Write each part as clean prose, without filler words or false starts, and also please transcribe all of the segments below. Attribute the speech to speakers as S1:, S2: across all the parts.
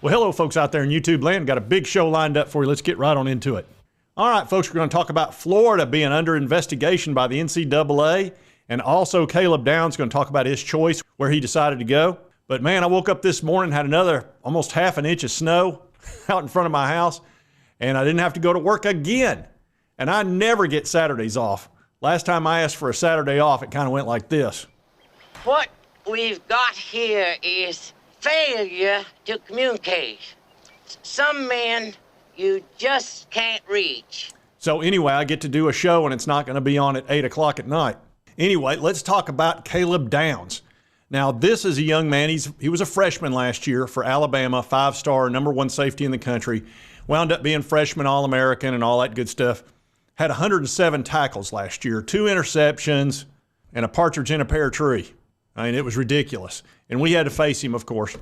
S1: Well, hello, folks out there in YouTube land. Got a big show lined up for you. Let's get right on into it. All right, folks, we're going to talk about Florida being under investigation by the NCAA, and also Caleb Downs going to talk about his choice, where he decided to go. But, man, I woke up this morning, had another almost half an inch of snow out in front of my house, and I didn't have to go to work again. And I never get Saturdays off. Last time I asked for a Saturday off, it kind of went like this.
S2: What we've got here is failure to communicate. Some men you just can't reach.
S1: So anyway, I get to do a show and it's not going to be on at 8 o'clock at night. Anyway, let's talk about Caleb Downs. Now, this is a young man. He was a freshman last year for Alabama, 5-star, #1 safety in the country. Wound up being freshman All-American and all that good stuff. Had 107 tackles last year, 2 interceptions, and a partridge in a pear tree. I mean, it was ridiculous. And we had to face him, of course.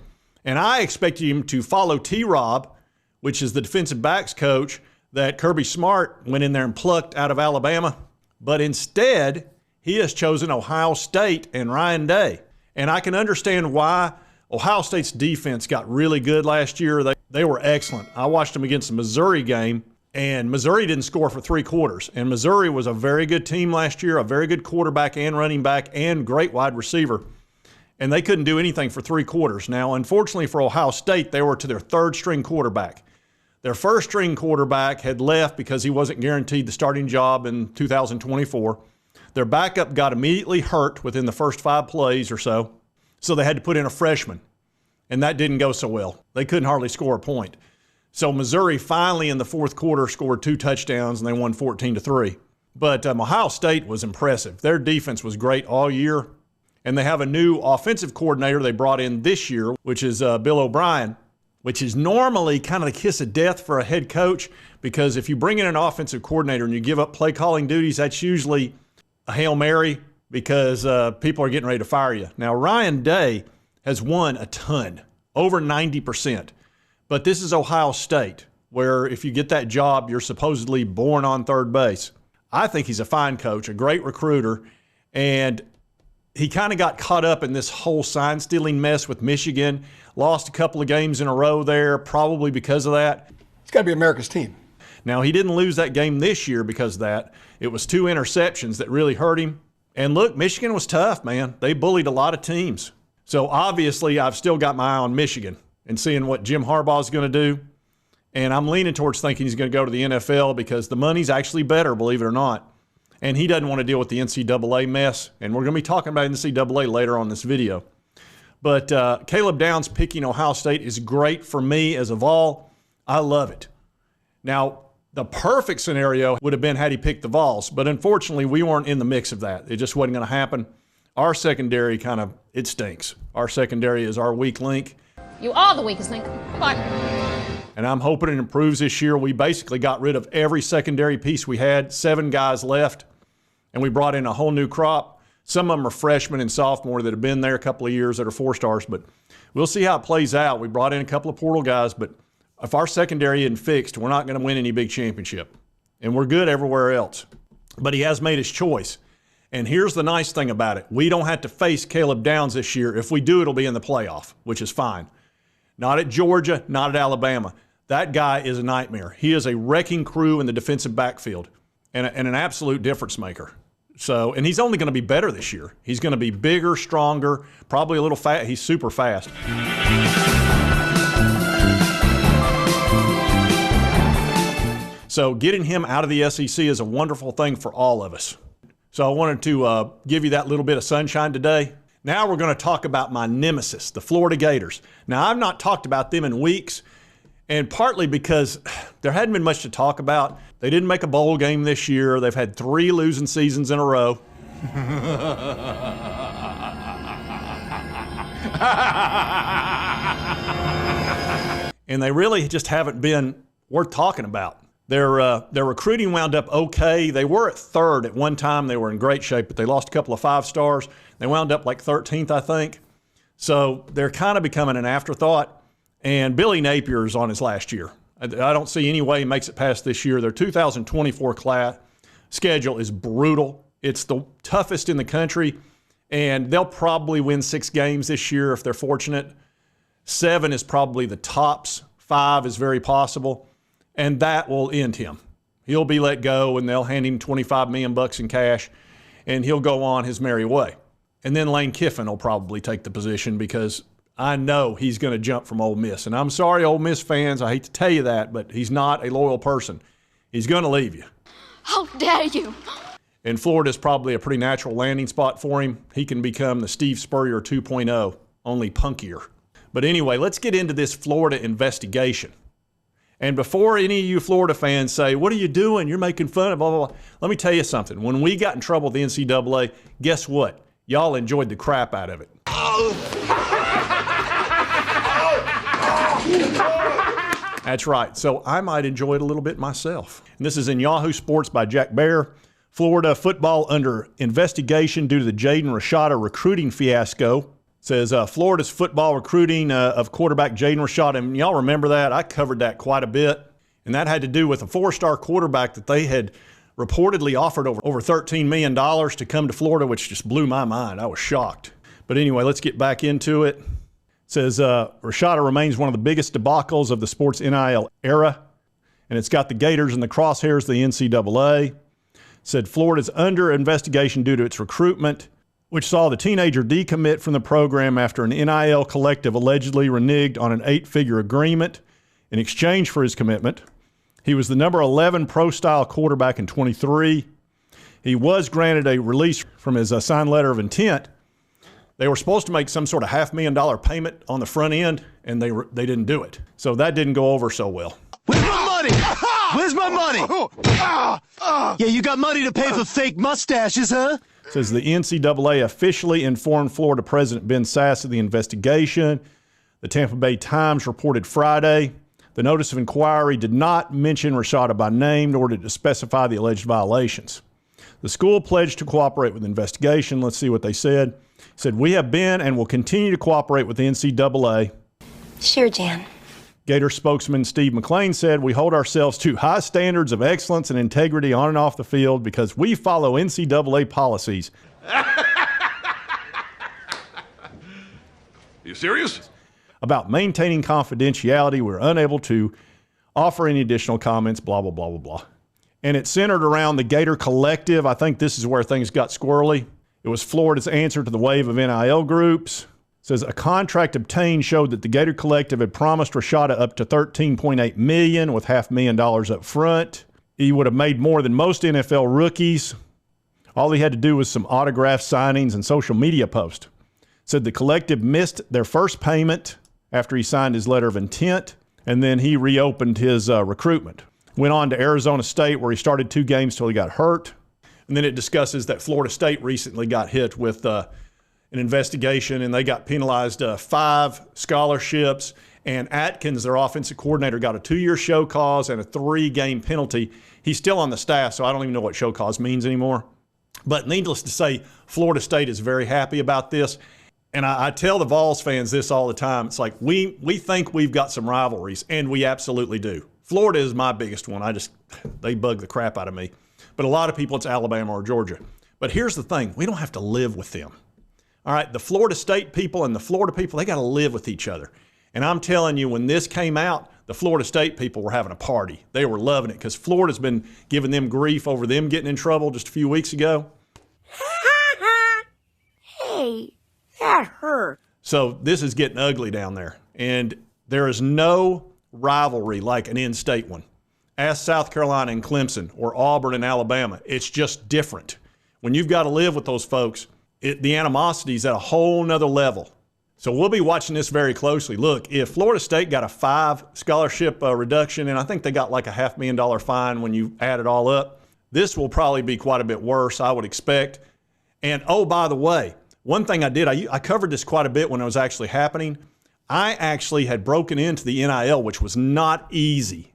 S1: And I expected him to follow T-Rob, which is the defensive backs coach that Kirby Smart went in there and plucked out of Alabama. But instead, he has chosen Ohio State and Ryan Day. And I can understand why. Ohio State's defense got really good last year. They were excellent. I watched them against the Missouri game, and Missouri didn't score for 3 quarters. And Missouri was a very good team last year, a very good quarterback and running back and great wide receiver. And they couldn't do anything for 3 quarters. Now, unfortunately for Ohio State, they were to their 3rd-string quarterback. Their 1st-string quarterback had left because he wasn't guaranteed the starting job in 2024. Their backup got immediately hurt within the first 5 plays or so, so they had to put in a freshman. And that didn't go so well. They couldn't hardly score a point. So Missouri finally in the 4th quarter scored 2 touchdowns, and they won 14-3. But Ohio State was impressive. Their defense was great all year. And they have a new offensive coordinator they brought in this year, which is Bill O'Brien, which is normally kind of the kiss of death for a head coach, because if you bring in an offensive coordinator and you give up play calling duties, that's usually a Hail Mary, because people are getting ready to fire you. Now, Ryan Day has won a ton, over 90%. But this is Ohio State, where if you get that job, you're supposedly born on 3rd base. I think he's a fine coach, a great recruiter, and he kind of got caught up in this whole sign-stealing mess with Michigan, lost a couple of games in a row there, probably because of that.
S3: It's got to be America's team.
S1: Now, he didn't lose that game this year because of that. It was 2 interceptions that really hurt him. And look, Michigan was tough, man. They bullied a lot of teams. So obviously, I've still got my eye on Michigan and seeing what Jim Harbaugh is going to do. And I'm leaning towards thinking he's going to go to the NFL because the money's actually better, believe it or not. And he doesn't want to deal with the NCAA mess. And we're going to be talking about NCAA later on this video. But Caleb Downs picking Ohio State is great for me as a Vol. I love it. Now, the perfect scenario would have been had he picked the Vols. But unfortunately, we weren't in the mix of that. It just wasn't going to happen. Our secondary it stinks. Our secondary is our weak link.
S4: You are the weakest link. Goodbye.
S1: And I'm hoping it improves this year. We basically got rid of every secondary piece we had, 7 guys left, and we brought in a whole new crop. Some of them are freshmen and sophomore that have been there a couple of years that are 4-stars, but we'll see how it plays out. We brought in a couple of portal guys, but if our secondary isn't fixed, we're not going to win any big championship. And we're good everywhere else. But he has made his choice. And here's the nice thing about it. We don't have to face Caleb Downs this year. If we do, it'll be in the playoff, which is fine. Not at Georgia, not at Alabama. That guy is a nightmare. He is a wrecking crew in the defensive backfield and an absolute difference maker. So, and he's only going to be better this year. He's going to be bigger, stronger, probably a little fat. He's super fast. So getting him out of the SEC is a wonderful thing for all of us. So I wanted to give you that little bit of sunshine today. Now we're going to talk about my nemesis, the Florida Gators. Now, I've not talked about them in weeks, and partly because there hadn't been much to talk about. They didn't make a bowl game this year. They've had 3 losing seasons in a row. And they really just haven't been worth talking about. Their recruiting wound up okay. They were at 3rd at one time. They were in great shape, but they lost a couple of 5-stars. They wound up like 13th, I think. So they're kind of becoming an afterthought. And Billy Napier's on his last year. I don't see any way he makes it past this year. Their 2024 class schedule is brutal. It's the toughest in the country, and they'll probably win 6 games this year if they're fortunate. 7 is probably the tops. 5 is very possible. And that will end him. He'll be let go and they'll hand him $25 million in cash and he'll go on his merry way. And then Lane Kiffin will probably take the position because I know he's going to jump from Ole Miss. And I'm sorry, Ole Miss fans, I hate to tell you that, but he's not a loyal person. He's going to leave you.
S3: How dare you?
S1: And Florida's probably a pretty natural landing spot for him. He can become the Steve Spurrier 2.0, only punkier. But anyway, let's get into this Florida investigation. And before any of you Florida fans say, what are you doing? You're making fun of blah, blah, blah. Let me tell you something. When we got in trouble with the NCAA, guess what? Y'all enjoyed the crap out of it. That's right. So I might enjoy it a little bit myself. And this is in Yahoo Sports by Jack Baer. Florida football under investigation due to the Jaden Rashada recruiting fiasco. Says Florida's football recruiting of quarterback Jaden Rashada. And y'all remember that? I covered that quite a bit. And that had to do with a 4-star quarterback that they had reportedly offered over $13 million to come to Florida, which just blew my mind. I was shocked. But anyway, let's get back into it. It says Rashada remains one of the biggest debacles of the sports NIL era. And it's got the Gators in the crosshairs of the NCAA. It said Florida's under investigation due to its recruitment, which saw the teenager decommit from the program after an NIL collective allegedly reneged on an 8-figure agreement in exchange for his commitment. He was the number 11 pro-style quarterback in 23. He was granted a release from his signed letter of intent. They were supposed to make some sort of $500,000 payment on the front end, and they didn't do it. So that didn't go over so well.
S5: Where's my money? Where's my money? Yeah, you got money to pay for fake mustaches, huh?
S1: Says the NCAA officially informed Florida President Ben Sasse of the investigation. The Tampa Bay Times reported Friday. The notice of inquiry did not mention Rashada by name, nor did it specify the alleged violations. The school pledged to cooperate with the investigation. Let's see what they said. It said, we have been and will continue to cooperate with the NCAA.
S3: Sure, Jan.
S1: Gator spokesman Steve McClain said, we hold ourselves to high standards of excellence and integrity on and off the field because we follow NCAA policies.
S6: You serious?
S1: About maintaining confidentiality, we're unable to offer any additional comments, blah, blah, blah, blah, blah. And it centered around the Gator Collective. I think this is where things got squirrely. It was Florida's answer to the wave of NIL groups. It says a contract obtained showed that the Gator Collective had promised Rashada up to $13.8 million with $500,000 up front. He would have made more than most NFL rookies. All he had to do was some autograph signings and social media posts. Said the collective missed their first payment after he signed his letter of intent, and then he reopened his recruitment. Went on to Arizona State, where he started 2 games till he got hurt. And then it discusses that Florida State recently got hit with an investigation, and they got penalized 5 scholarships. And Atkins, their offensive coordinator, got a 2-year show cause and a 3-game penalty. He's still on the staff, so I don't even know what show cause means anymore. But needless to say, Florida State is very happy about this. And I tell the VOLS fans this all the time. It's like we think we've got some rivalries, and we absolutely do. Florida is my biggest one. They bug the crap out of me. But a lot of people, it's Alabama or Georgia. But here's the thing. We don't have to live with them. All right, the Florida State people and the Florida people, they got to live with each other. And I'm telling you, when this came out, the Florida State people were having a party. They were loving it because Florida's been giving them grief over them getting in trouble just a few weeks ago.
S3: Hey, that hurt.
S1: So this is getting ugly down there. And there is no rivalry like an in-state one. Ask South Carolina and Clemson or Auburn and Alabama. It's just different. When you've got to live with those folks, the animosity is at a whole nother level. So we'll be watching this very closely. Look, if Florida State got a 5 scholarship reduction, and I think they got like a $500,000 fine when you add it all up, this will probably be quite a bit worse, I would expect. And, oh, by the way, one thing I did, I covered this quite a bit when it was actually happening. I actually had broken into the NIL, which was not easy.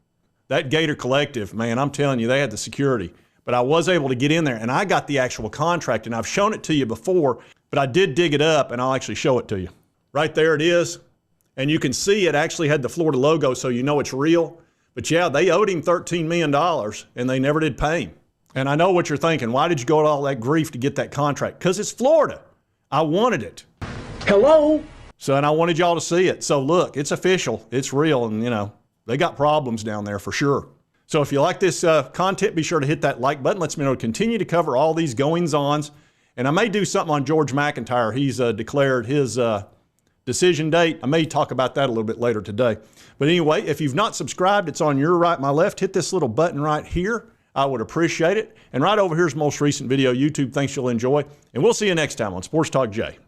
S1: That Gator Collective, man, I'm telling you, they had the security. But I was able to get in there, and I got the actual contract, and I've shown it to you before, but I did dig it up, and I'll actually show it to you. Right there it is. And you can see it actually had the Florida logo, so you know it's real. But, yeah, they owed him $13 million, and they never did pay him. And I know what you're thinking. Why did you go to all that grief to get that contract? Because it's Florida. I wanted it.
S7: Hello?
S1: So, and I wanted y'all to see it. So look, it's official. It's real. And, you know, they got problems down there for sure. So if you like this content, be sure to hit that like button. Lets me know to continue to cover all these goings-ons. And I may do something on George McIntyre. He's declared his decision date. I may talk about that a little bit later today. But anyway, if you've not subscribed, it's on your right, my left. Hit this little button right here. I would appreciate it. And right over here's the most recent video. YouTube thinks you'll enjoy. And we'll see you next time on Sports Talk Jay.